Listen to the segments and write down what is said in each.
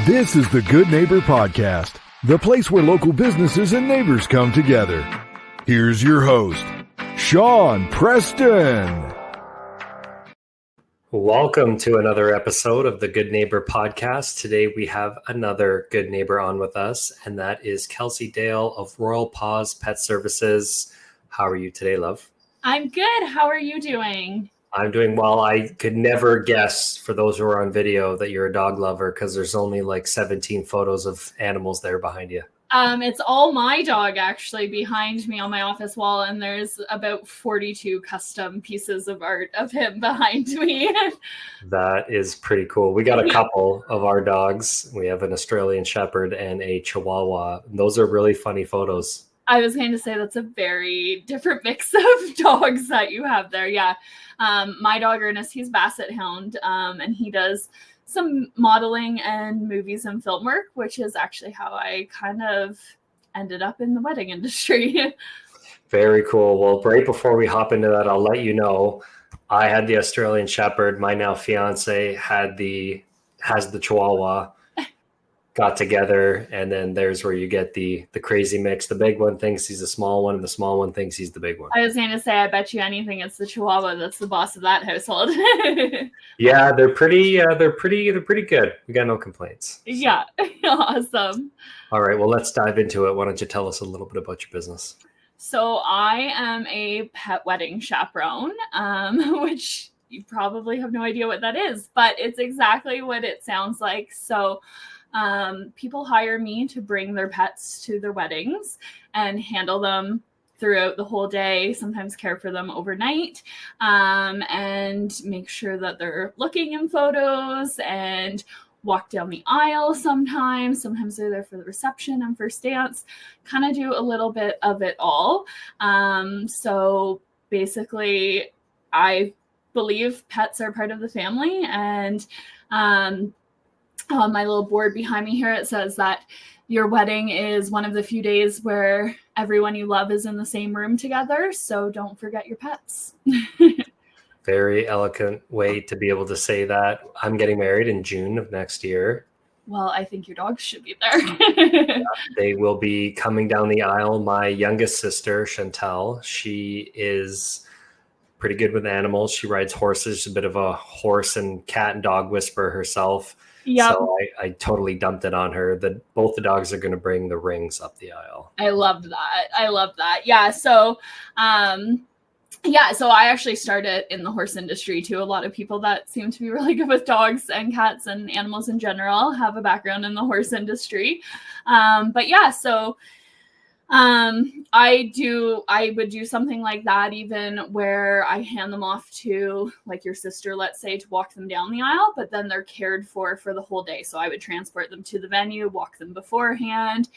This is the Good Neighbor Podcast, the place where local businesses and neighbors come together. Here's your host, Sean Preston. Welcome to another episode of the Good Neighbor Podcast. Today we have another good neighbor on with us, and that is Kelsea Dale of Royal Paws Pet Services. How are you today, love? I'm good. How are you doing? I'm doing well. I could never guess, for those who are on video, that you're a dog lover because there's only like 17 photos of animals there behind you. It's all my dog actually behind me on my office wall, and there's about 42 custom pieces of art of him behind me. That is pretty cool. We got a couple of our dogs. We have an Australian Shepherd and a Chihuahua. Those are really funny photos. I was going to say that's a very different mix of dogs that you have there. Yeah. My dog Ernest, he's Basset Hound, and he does some modeling and movies and film work, which is actually how I kind of ended up in the wedding industry. Very cool. Well, right before we hop into that, I'll let you know, I had the Australian Shepherd. My now fiance has the Chihuahua. Got together, and then there's where you get the crazy mix. The big one thinks he's a small one, and the small one thinks he's the big one. I was going to say, I bet you anything it's the Chihuahua that's the boss of that household. Yeah, they're pretty good. We got no complaints. So. Yeah, awesome. All right, well, let's dive into it. Why don't you tell us a little bit about your business? So I am a pet wedding chaperone, which you probably have no idea what that is, but it's exactly what it sounds like. So people hire me to bring their pets to their weddings and handle them throughout the whole day, sometimes care for them overnight, and make sure that they're looking in photos and walk down the aisle sometimes. Sometimes they're there for the reception and first dance, kind of do a little bit of it all. So basically, I believe pets are part of the family, and on my little board behind me here, it says that your wedding is one of the few days where everyone you love is in the same room together. So don't forget your pets. Very eloquent way to be able to say that. I'm getting married in June of next year. Well, I think your dogs should be there. Yeah, they will be coming down the aisle. My youngest sister, Chantel, she is pretty good with animals. She rides horses. She's a bit of a horse and cat and dog whisperer herself. Yep. So I totally dumped it on her that both the dogs are going to bring the rings up the aisle. I love that. Yeah. So, so I actually started in the horse industry too. A lot of people that seem to be really good with dogs and cats and animals in general have a background in the horse industry. I would do something like that, even where I hand them off to like your sister, let's say, to walk them down the aisle, but then they're cared for the whole day. So I would transport them to the venue, walk them beforehand,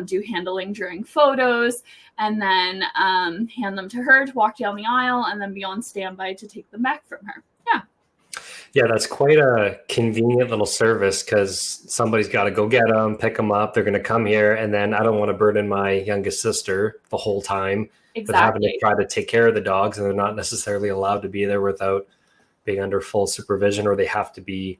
do handling during photos, and then hand them to her to walk down the aisle and then be on standby to take them back from her. Yeah, that's quite a convenient little service because somebody's got to go get them, pick them up. They're going to come here, and then I don't want to burden my youngest sister the whole time with having to try to take care of the dogs, and they're not necessarily allowed to be there without being under full supervision, or they have to be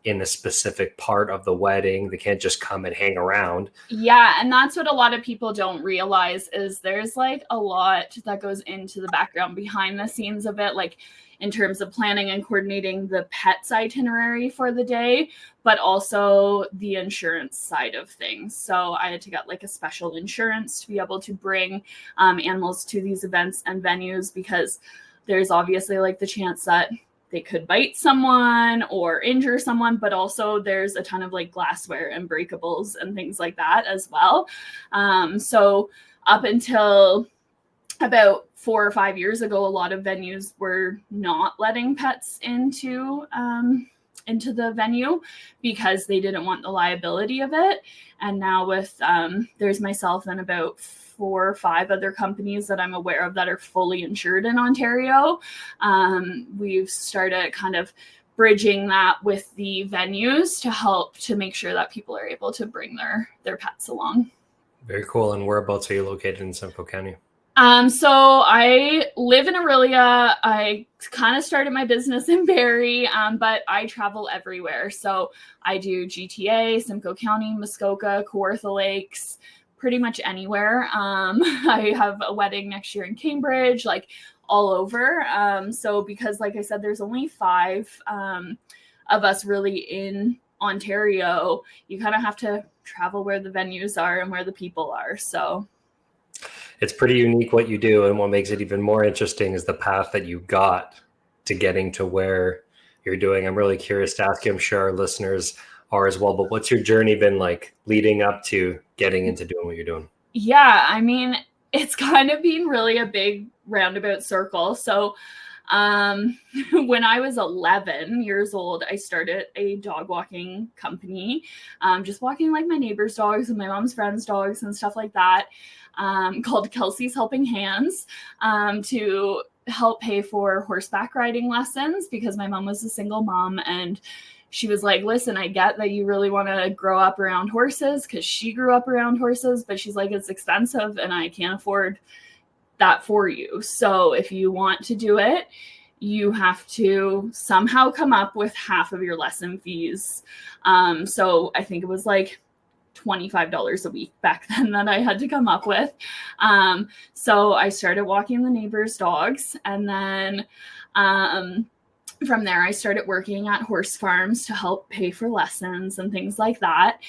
in a specific part of the wedding. They can't just come and hang around. Yeah, and that's what a lot of people don't realize is there's like a lot that goes into the background behind the scenes of it, like in terms of planning and coordinating the pet's itinerary for the day, but also the insurance side of things. So I had to get like a special insurance to be able to bring animals to these events and venues, because there's obviously like the chance that they could bite someone or injure someone, but also there's a ton of like glassware and breakables and things like that as well. So up until about 4 or 5 years ago, a lot of venues were not letting pets into the venue because they didn't want the liability of it. And now with there's myself and about 4 or 5 other companies that I'm aware of that are fully insured in Ontario. We've started kind of bridging that with the venues to help to make sure that people are able to bring their pets along. Very cool. And whereabouts are you located in Simcoe County? So I live in Aurelia. I kind of started my business in Barrie, but I travel everywhere. So I do GTA, Simcoe County, Muskoka, Kawartha Lakes, pretty much anywhere. I have a wedding next year in Cambridge, like all over. So because, like I said, there's only 5 of us really in Ontario, you kind of have to travel where the venues are and where the people are. So it's pretty unique what you do, and what makes it even more interesting is the path that you got to getting to where you're doing. I'm really curious to ask you, I'm sure our listeners are as well, but what's your journey been like leading up to getting into doing what you're doing? Yeah, I mean, it's kind of been really a big roundabout circle. So when I was 11 years old, I started a dog walking company, just walking like my neighbor's dogs and my mom's friends' dogs and stuff like that, called Kelsey's Helping Hands, to help pay for horseback riding lessons, because my mom was a single mom, and she was like, listen, I get that you really want to grow up around horses, because she grew up around horses, but she's like, it's expensive and I can't afford that for you. So if you want to do it, you have to somehow come up with half of your lesson fees. So I think it was like $25 a week back then that I had to come up with. So I started walking the neighbors' dogs, and then from there I started working at horse farms to help pay for lessons and things like that.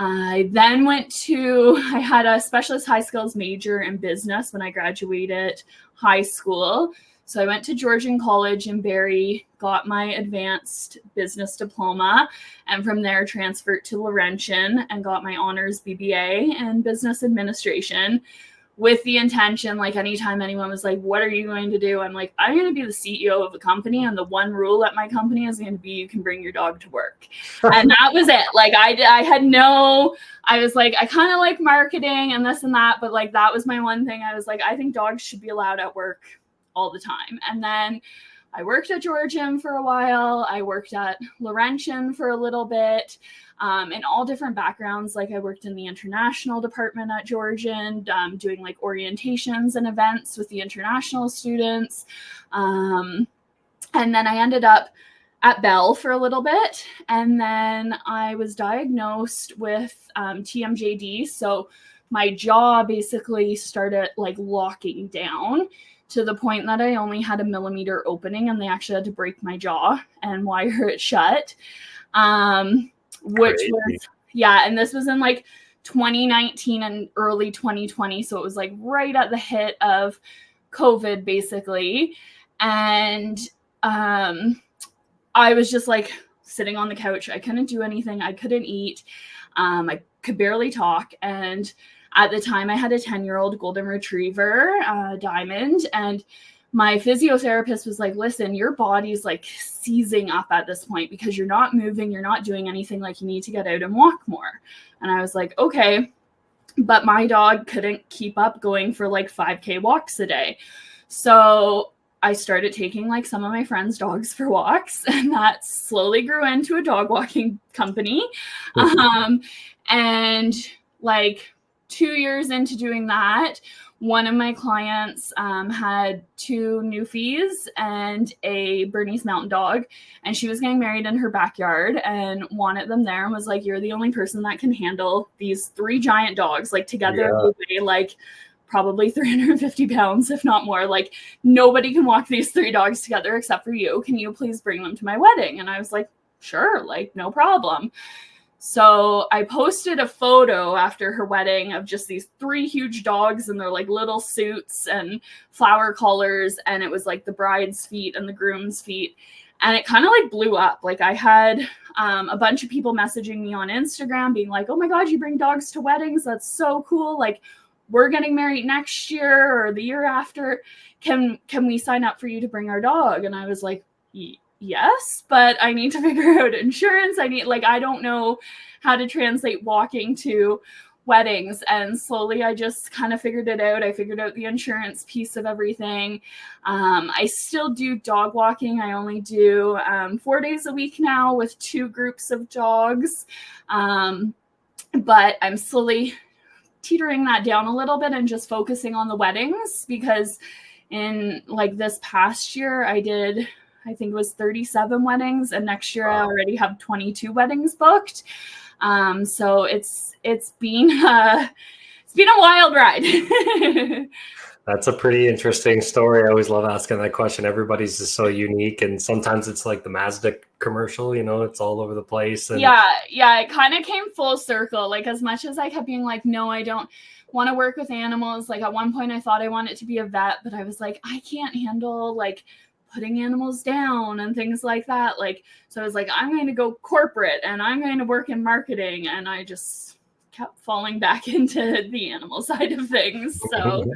I then I had a specialist high skills major in business when I graduated high school. So I went to Georgian College in Barrie, got my advanced business diploma, and from there transferred to Laurentian and got my honors BBA in business administration, with the intention, like anytime anyone was like, what are you going to do? I'm like, I'm going to be the CEO of a company, and the one rule at my company is going to be you can bring your dog to work. And that was it. Like I was like, I kind of like marketing and this and that, but like that was my one thing. I was like, I think dogs should be allowed at work all the time. And then I worked at Georgian for a while. I worked at Laurentian for a little bit, in all different backgrounds. Like I worked in the international department at Georgian, doing like orientations and events with the international students. And then I ended up at Bell for a little bit. And then I was diagnosed with TMJD. So my jaw basically started like locking down, to the point that I only had a millimeter opening, and they actually had to break my jaw and wire it shut. Which Crazy. was, yeah. And this was in like 2019 and early 2020. So it was like right at the hit of COVID basically. And, I was just like sitting on the couch. I couldn't do anything. I couldn't eat. I could barely talk. And at the time I had a 10-year-old golden retriever, Diamond, and my physiotherapist was like, listen, your body's like seizing up at this point because you're not moving, you're not doing anything, like you need to get out and walk more. And I was like, okay, but my dog couldn't keep up going for like 5K walks a day. So I started taking like some of my friends' dogs for walks, and that slowly grew into a dog walking company. And like 2 years into doing that, one of my clients had 2 Newfies and a Bernese Mountain Dog, and she was getting married in her backyard and wanted them there, and was like, you're the only person that can handle these 3 giant dogs, like together they weigh like probably 350 pounds, if not more. Like nobody can walk these 3 dogs together except for you. Can you please bring them to my wedding? And I was like, sure, like no problem. So I posted a photo after her wedding of just these 3 huge dogs in their like little suits and flower collars. And it was like the bride's feet and the groom's feet. And it kind of like blew up. Like I had a bunch of people messaging me on Instagram being like, oh my God, you bring dogs to weddings. That's so cool. Like we're getting married next year or the year after. Can we sign up for you to bring our dog? And I was like, yes, but I need to figure out insurance. I don't know how to translate walking to weddings. And slowly I just kind of figured it out. I figured out the insurance piece of everything. I still do dog walking. I only do 4 days a week now with 2 groups of dogs. But I'm slowly teetering that down a little bit and just focusing on the weddings, because in like this past year I think it was 37 weddings, and next year I already have 22 weddings booked. So it's been a wild ride. That's a pretty interesting story. I always love asking that question. Everybody's just so unique, and sometimes it's like the Mazda commercial, it's all over the place. And yeah, it kind of came full circle. Like, as much as I kept being like, no, I don't want to work with animals. Like, at one point I thought I wanted to be a vet, but I was like, I can't handle like putting animals down and things like that. Like, so I was like, I'm going to go corporate and I'm going to work in marketing, and I just kept falling back into the animal side of things. So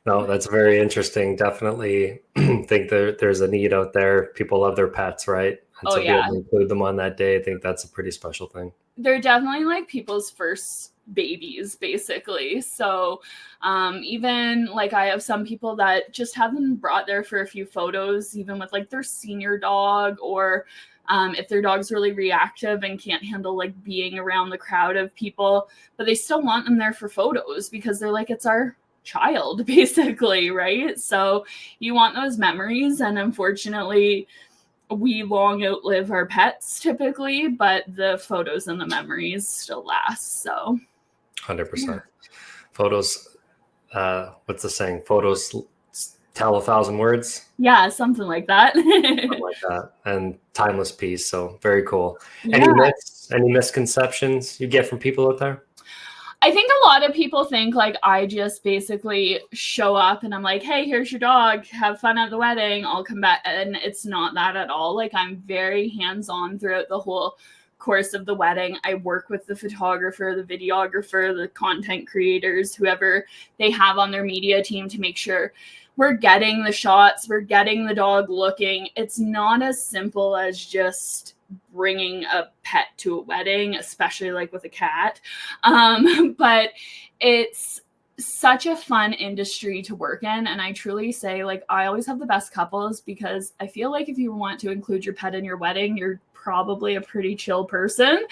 no, that's very interesting. Definitely think there's a need out there. People love their pets, right? And so be able to include them on that day, I think that's a pretty special thing. They're definitely like people's first babies, basically. So even like I have some people that just have them brought there for a few photos, even with like their senior dog, or if their dog's really reactive and can't handle like being around the crowd of people, but they still want them there for photos because they're like, it's our child, basically, right? So you want those memories, and unfortunately we long outlive our pets typically, but the photos and the memories still last. So 100%. Photos, what's the saying? Photos tell 1,000 words. Yeah, something like that. Something like that. And timeless piece. So very cool. Yeah. Any misconceptions you get from people out there? I think a lot of people think like I just basically show up and I'm like, hey, here's your dog, have fun at the wedding, I'll come back. And it's not that at all. Like, I'm very hands-on throughout the whole course of the wedding. I work with the photographer, the videographer, the content creators, whoever they have on their media team, to make sure we're getting the shots, we're getting the dog looking. It's not as simple as just bringing a pet to a wedding, especially like with a cat. But it's such a fun industry to work in. And I truly say, like, I always have the best couples, because I feel like if you want to include your pet in your wedding, you're probably a pretty chill person.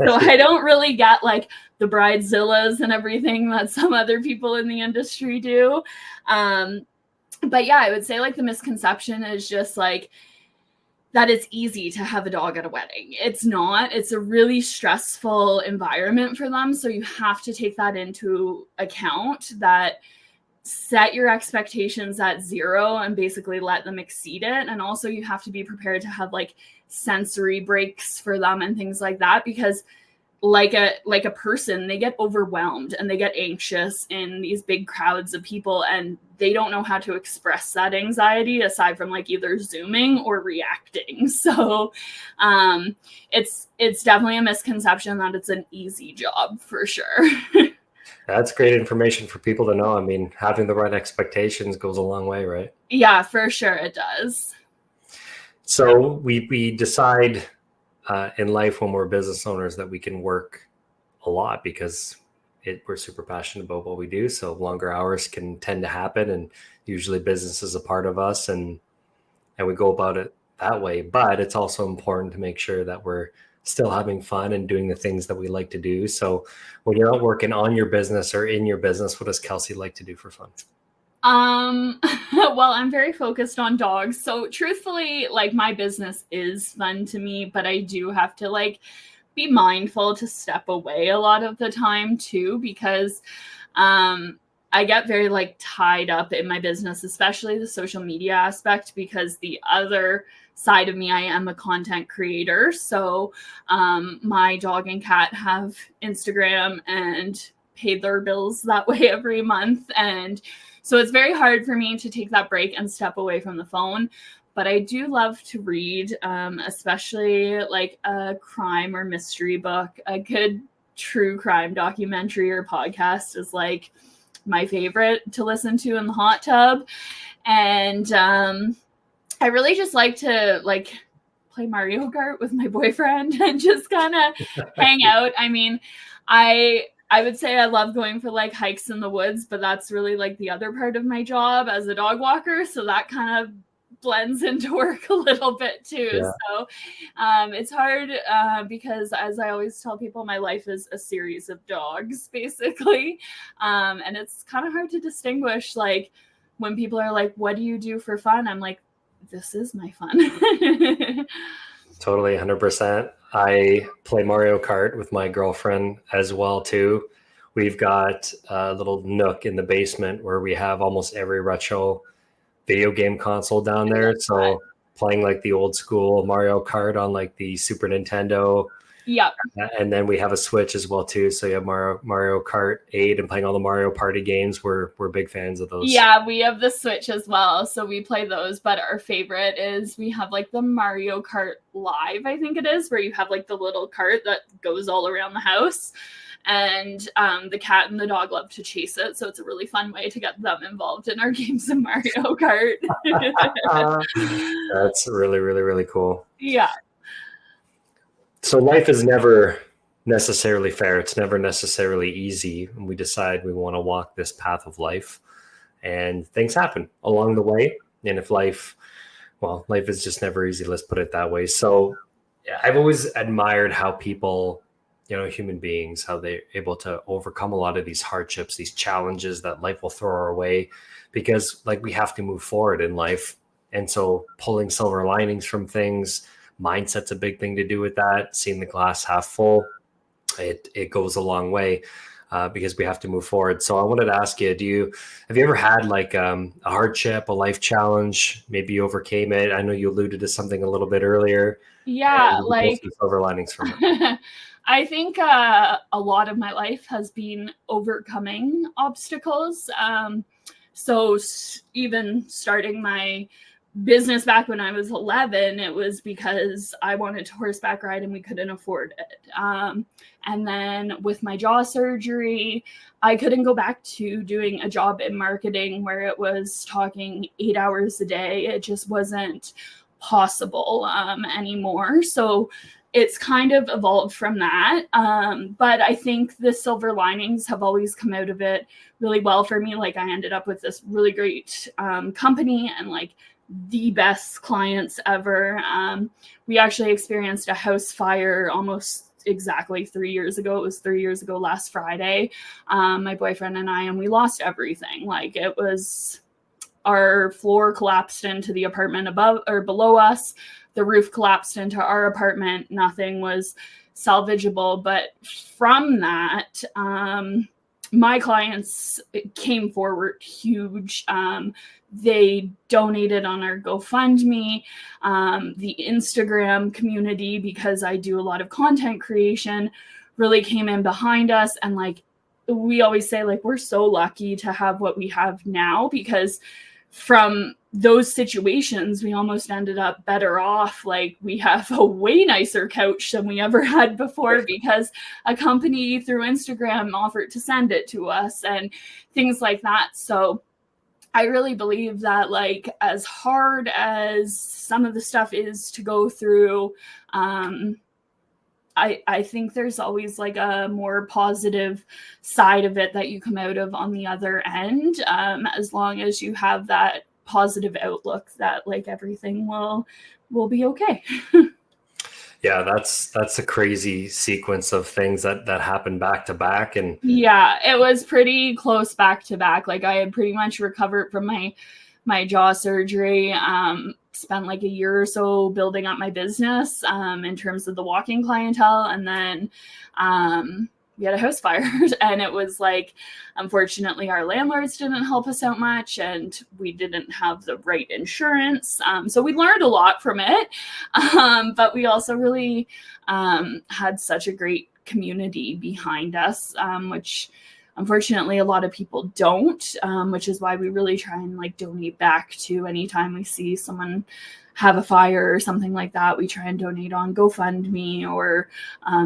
So I don't really get like the bridezillas and everything that some other people in the industry do. But yeah, I would say like the misconception is just like that it's easy to have a dog at a wedding. It's not. It's a really stressful environment for them. So you have to take that into account, that set your expectations at 0 and basically let them exceed it. And also you have to be prepared to have like sensory breaks for them and things like that, because like a person, they get overwhelmed and they get anxious in these big crowds of people, and they don't know how to express that anxiety aside from like either zooming or reacting. So it's definitely a misconception that it's an easy job, for sure. That's great information for people to know. I mean, having the right expectations goes a long way, right? Yeah, for sure it does. So we decide in life when we're business owners that we can work a lot because we're super passionate about what we do. So longer hours can tend to happen, and usually business is a part of us, and we go about it that way. But it's also important to make sure that we're still having fun and doing the things that we like to do. So when you're not working on your business or in your business, what does Kelsea like to do for fun? Well, I'm very focused on dogs. So truthfully, like, my business is fun to me, but I do have to like be mindful to step away a lot of the time too, because I get very like tied up in my business, especially the social media aspect, because the other side of me, I am a content creator. So my dog and cat have Instagram and pay their bills that way every month. And so it's very hard for me to take that break and step away from the phone. But I do love to read, especially like a crime or mystery book. A good true crime documentary or podcast is like my favorite to listen to in the hot tub. And I really just like to like play Mario Kart with my boyfriend and just kind of hang out. I mean, I would say I love going for like hikes in the woods, but that's really like the other part of my job as a dog walker. So that kind of blends into work a little bit too. Yeah. So it's hard because, as I always tell people, my life is a series of dogs, basically. And it's kind of hard to distinguish, like, when people are like, what do you do for fun? I'm like, this is my fun. Totally, 100%. I play Mario Kart with my girlfriend as well, too. We've got a little nook in the basement where we have almost every retro video game console down there. So playing like the old school Mario Kart on like the Super Nintendo. Yep. And then we have a Switch as well too. So you have Mario Kart 8 and playing all the Mario Party games. We're big fans of those. Yeah, we have the Switch as well. So we play those, but our favorite is we have like the Mario Kart Live, I think it is, where you have like the little cart that goes all around the house. And the cat and the dog love to chase it. So it's a really fun way to get them involved in our games of Mario Kart. That's really, really, really cool. Yeah. So life is never necessarily fair. It's never necessarily easy. And we decide we want to walk this path of life, and things happen along the way. And if life is just never easy. Let's put it that way. So I've always admired how people, human beings, how they're able to overcome a lot of these hardships, these challenges that life will throw our way, because like we have to move forward in life. And so pulling silver linings from things, mindset's a big thing to do with that. Seeing the glass half full, it goes a long way because we have to move forward. So I wanted to ask you, have you ever had like a hardship, a life challenge? Maybe you overcame it. I know you alluded to something a little bit earlier. Yeah, like silver linings from it. I think a lot of my life has been overcoming obstacles. So even starting my business back when I was 11, it was because I wanted to horseback ride and we couldn't afford it. And then with my jaw surgery, I couldn't go back to doing a job in marketing where it was talking 8 hours a day. It just wasn't possible anymore. So it's kind of evolved from that. But I think the silver linings have always come out of it really well for me. Like, I ended up with this really great company and like the best clients ever. We actually experienced a house fire almost exactly 3 years ago. It was 3 years ago last Friday. My boyfriend and I, and we lost everything. Like, it was, our floor collapsed into the apartment above or below us. The roof collapsed into our apartment. Nothing was salvageable. But from that, my clients came forward huge. They donated on our GoFundMe, the Instagram community, because I do a lot of content creation, really came in behind us. And like, we always say, like, we're so lucky to have what we have now, because from those situations, we almost ended up better off. Like, we have a way nicer couch than we ever had before because a company through Instagram offered to send it to us and things like that. So I really believe that, like, as hard as some of the stuff is to go through, I think there's always like a more positive side of it that you come out of on the other end, as long as you have that positive outlook that like everything will be okay. Yeah, that's a crazy sequence of things that happened back to back. And yeah, it was pretty close back to back. Like, I had pretty much recovered from my jaw surgery, spent like a year or so building up my business in terms of the walking clientele. And then we had a house fire and it was like, unfortunately, our landlords didn't help us out much and we didn't have the right insurance. So we learned a lot from it. But we also really had such a great community behind us, which unfortunately a lot of people don't, which is why we really try and like donate back to anytime we see someone have a fire or something like that. We try and donate on GoFundMe or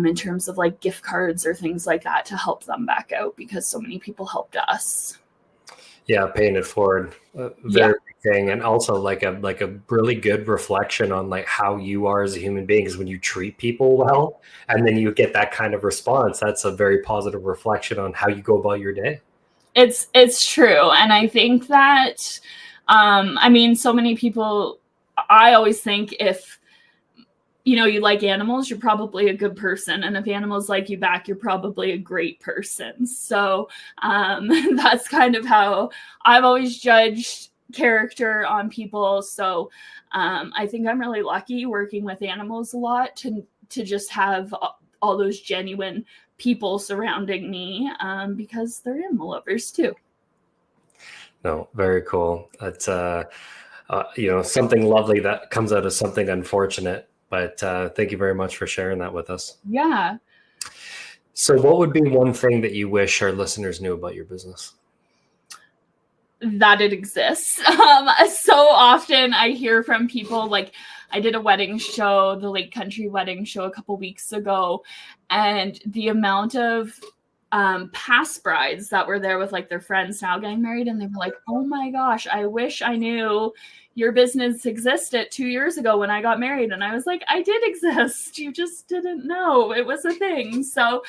in terms of like gift cards or things like that to help them back out, because so many people helped us. Yeah, paying it forward, very big thing, and also like a really good reflection on like how you are as a human being. Because when you treat people well, and then you get that kind of response, that's a very positive reflection on how you go about your day. It's true, and I think that, I mean, so many people I always think if, you like animals, you're probably a good person. And if animals like you back, you're probably a great person. So that's kind of how I've always judged character on people. So I think I'm really lucky working with animals a lot to just have all those genuine people surrounding me because they're animal lovers too. No, very cool. It's something lovely that comes out of something unfortunate. But thank you very much for sharing that with us. Yeah. So what would be one thing that you wish our listeners knew about your business? That it exists. So often I hear from people, like I did a wedding show, the Lake Country wedding show a couple weeks ago, and the amount of past brides that were there with like their friends now getting married, and they were like, oh my gosh, I wish I knew your business existed 2 years ago when I got married. And I was like, I did exist. You just didn't know it was a thing. So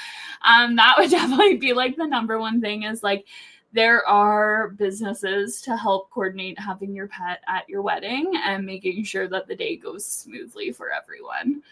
that would definitely be like the number one thing is like, there are businesses to help coordinate having your pet at your wedding and making sure that the day goes smoothly for everyone.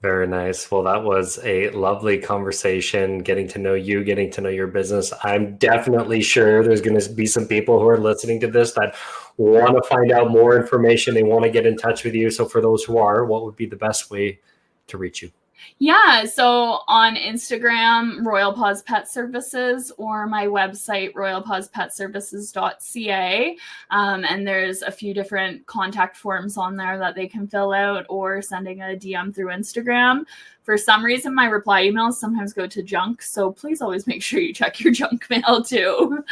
Very nice. Well, that was a lovely conversation, getting to know you, getting to know your business. I'm definitely sure there's going to be some people who are listening to this that want to find out more information. They want to get in touch with you. So for those who are, what would be the best way to reach you? Yeah, so on Instagram, Royal Paws Pet Services, or my website, royalpawspetservices.ca. And there's a few different contact forms on there that they can fill out, or sending a DM through Instagram. For some reason, my reply emails sometimes go to junk, so please always make sure you check your junk mail too.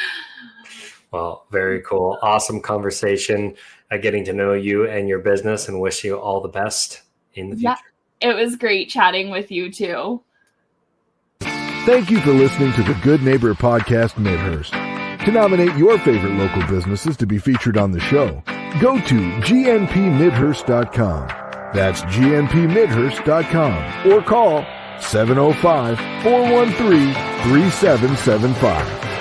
Well, very cool. Awesome conversation, getting to know you and your business, and wish you all the best in the future. Yeah. It was great chatting with you too. Thank you for listening to the Good Neighbor Podcast Midhurst. To nominate your favorite local businesses to be featured on the show, go to gnpmidhurst.com. That's gnpmidhurst.com, or call 705-413-3775.